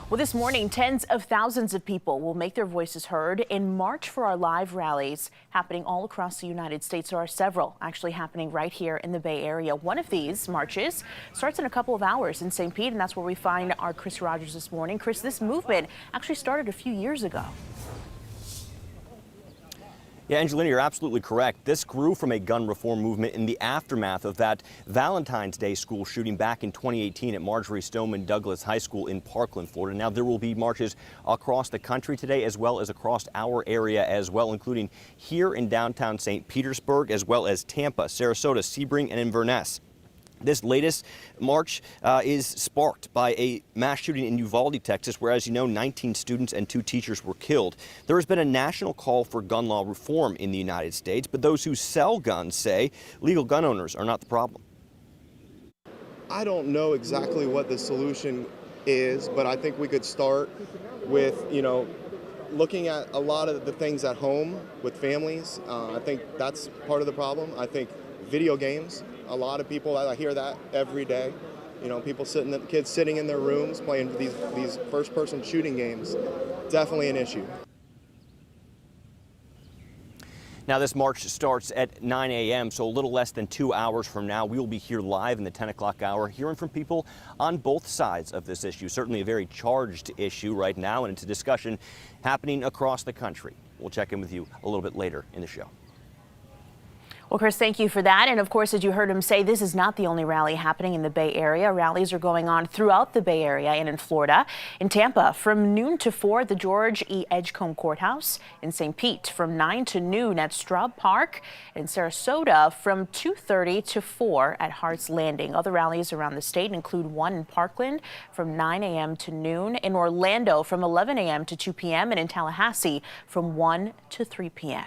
Well, this morning, tens of thousands of people will make their voices heard in March for Our Live rallies happening all across the United States. There are several actually happening right here in the Bay Area. One of these marches starts in a couple of hours in St. Pete, and that's where we find our Chris Rogers this morning. Chris, this movement actually started a few years ago. Yeah, Angelina, you're absolutely correct. This grew from a gun reform movement in the aftermath of that Valentine's Day school shooting back in 2018 at Marjory Stoneman Douglas High School in Parkland, Florida. Now, there will be marches across the country today, as well as across our area as well, including here in downtown St. Petersburg, as well as Tampa, Sarasota, Sebring, and Inverness. This latest march is sparked by a mass shooting in Uvalde, Texas, where, as you know, 19 students and 2 teachers were killed. There has been a national call for gun law reform in the United States, but those who sell guns say legal gun owners are not the problem. I don't know exactly what the solution is, but I think we could start with, looking at a lot of the things at home with families. I think that's part of the problem. I think video games. A lot of people, I hear that every day. Kids sitting in their rooms playing these first-person shooting games. Definitely an issue. Now, this march starts at 9 a.m., so a little less than 2 hours from now. We will be here live in the 10 o'clock hour, hearing from people on both sides of this issue. Certainly a very charged issue right now, and it's a discussion happening across the country. We'll check in with you a little bit later in the show. Well, Chris, thank you for that. And of course, as you heard him say, this is not the only rally happening in the Bay Area. Rallies are going on throughout the Bay Area and in Florida. In Tampa, from noon to 4 at the George E. Edgecombe Courthouse. In St. Pete, from 9 to noon at Straub Park. In Sarasota, from 2:30 to 4 at Hart's Landing. Other rallies around the state include one in Parkland from 9 a.m. to noon, in Orlando from 11 a.m. to 2 p.m., and in Tallahassee from 1 to 3 p.m.